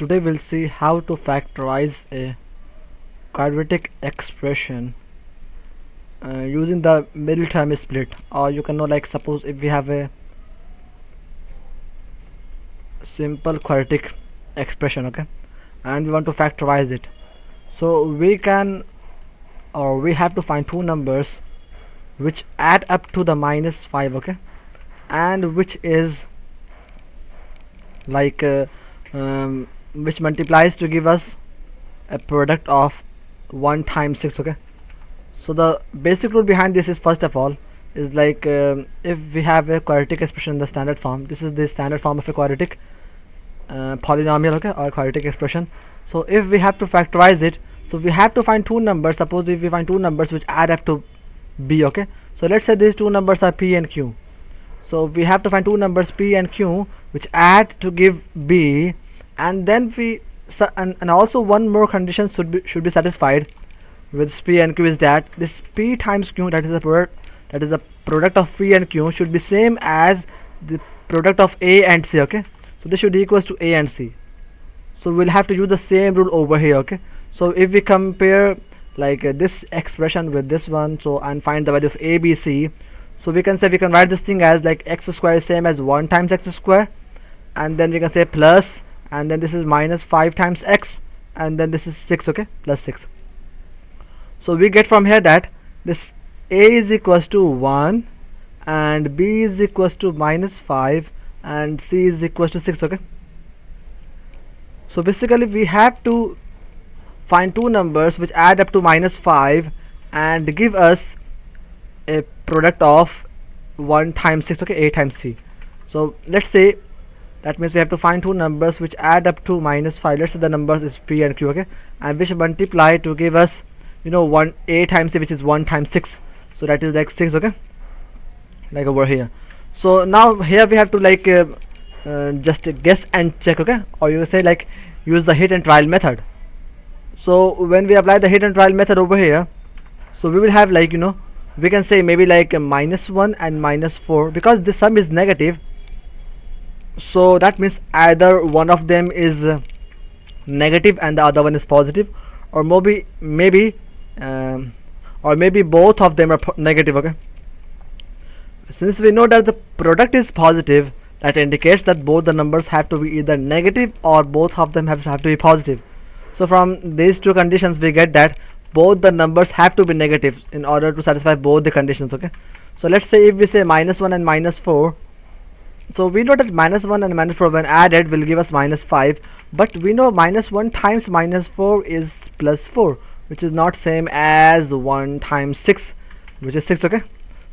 Today we'll see how to factorize a quadratic expression using the middle term split, or you can know, like, suppose if we have a simple quadratic expression, okay, and we want to factorize it. So we can, or we have to find two numbers which add up to the -5, okay, and which is like which multiplies to give us a product of 1 times 6, okay. So the basic rule behind this is, first of all, is like if we have a quadratic expression in the standard form, this is the standard form of a quadratic polynomial, okay, or quadratic expression. So if we have to factorize it, so we have to find two numbers. Suppose if we find two numbers which add up to b, okay, so let's say these two numbers are p and q. So we have to find two numbers p and q which add to give b, and then and also one more condition should be satisfied with p and q, is that this p times q, that is the product of p and q, should be same as the product of a and c, okay. So this should equals to a and c. So we'll have to use the same rule over here, okay. So if we compare like this expression with this one, so and find the value of a, b, c, so we can write this thing as like x square is same as 1 times x square, and then we can say plus, and then this is -5 times x, and then this is 6, okay, plus 6. So we get from here that this a is equals to 1 and b is equals to -5 and c is equals to 6, okay. So basically we have to find two numbers which add up to -5 and give us a product of 1 times 6, okay, a times c. So let's say that means we have to find two numbers which add up to -5. Let's say the numbers is p and q, okay, and which multiply to give us, you know, 1 a times c, which is 1 times 6, so that is like 6, okay, like over here. So now here we have to like just guess and check, okay, or you say like use the hit and trial method. So when we apply the hit and trial method over here, so we will have, like, you know, we can say maybe like -1 and -4, because the sum is negative, so that means either one of them is negative and the other one is positive, or maybe both of them are negative, okay. Since we know that the product is positive, that indicates that both the numbers have to be either negative or both of them have to be positive. So from these two conditions we get that both the numbers have to be negative in order to satisfy both the conditions, okay. So let's say if we say -1 and -4, so we know that -1 and -4 when added will give us -5, but we know -1 times -4 is +4, which is not same as 1 times 6, which is 6, okay.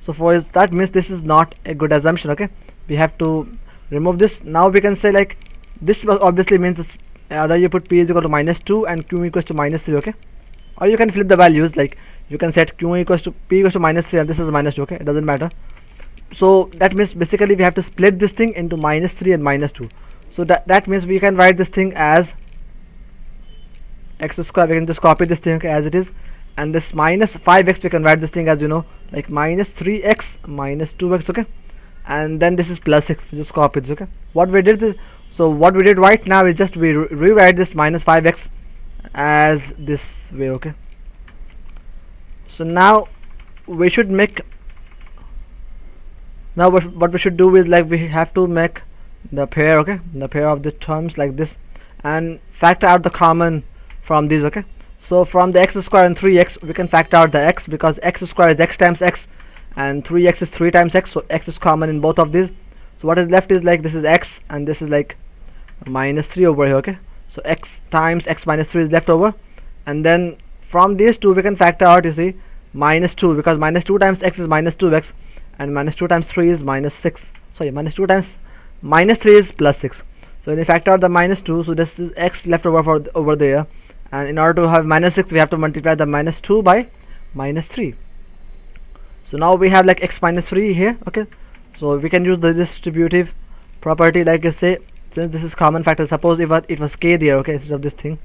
So for that means this is not a good assumption, okay. We have to remove this. Now we can say like this obviously means either you put p is equal to -2 and q equals to -3, okay, or you can flip the values, like you can set q equals to p equals to -3 and this is -2, okay, it doesn't matter. So that means basically we have to split this thing into -3 and -2. So that means we can write this thing as x square. We can just copy this thing, okay, as it is, and this -5x we can write this thing as, you know, like -3x -2x, okay, and then this is +6. We just copy this, okay. What we did right now is just we rewrite this -5x as this way, okay. So now we should make, now what we should do is like we have to make the pair, okay, the pair of the terms like this, and factor out the common from these, okay. So from the x square and 3x we can factor out the x, because x square is x times x and 3x is 3 times x, so x is common in both of these. So what is left is like this is x and this is like -3 over here, okay. So x times x -3 is left over, and then from these two we can factor out, you see, -2, because -2 times x is -2x and -2 times 3 is -6. Sorry, -2 times -3 is +6. So when we factor out the -2, so this is x left over for over there, and in order to have -6 we have to multiply the -2 by -3. So now we have like x -3 here, okay. So we can use the distributive property, like you say, since this is common factor. Suppose if it was k there, okay, instead of this thing,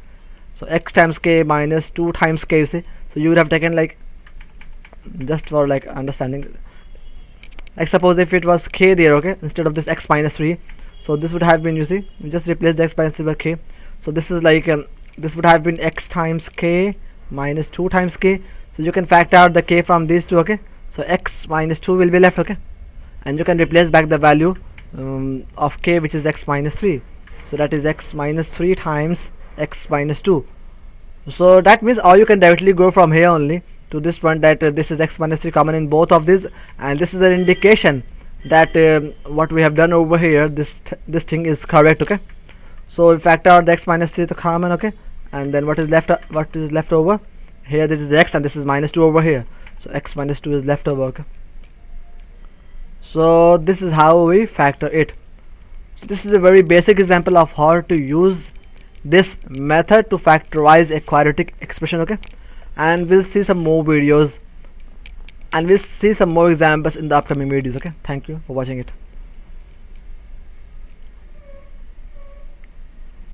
so x times k minus 2 times k, you see. So you would have taken, like, just for like understanding, like suppose if it was k there, okay, instead of this x -3, so this would have been, you see, we just replace the x -3 by k. So this is like this would have been x times k minus 2 times k. So you can factor out the k from these two, okay? So x minus 2 will be left, okay? And you can replace back the value of k, which is x minus 3. So that is x minus 3 times x minus 2. So that means, or you can directly go from here only to this point, that this is x minus 3 common in both of these, and this is an indication that what we have done over here, this thing is correct, okay? So we factor out the x minus 3 to common, okay? And then what is left over here, this is x and this is minus 2 over here, so x minus 2 is left over, okay? So this is how we factor it. So this is a very basic example of how to use this method to factorize a quadratic expression, okay? And we'll see some more videos and we'll see some more examples in the upcoming videos, okay? Thank you for watching it.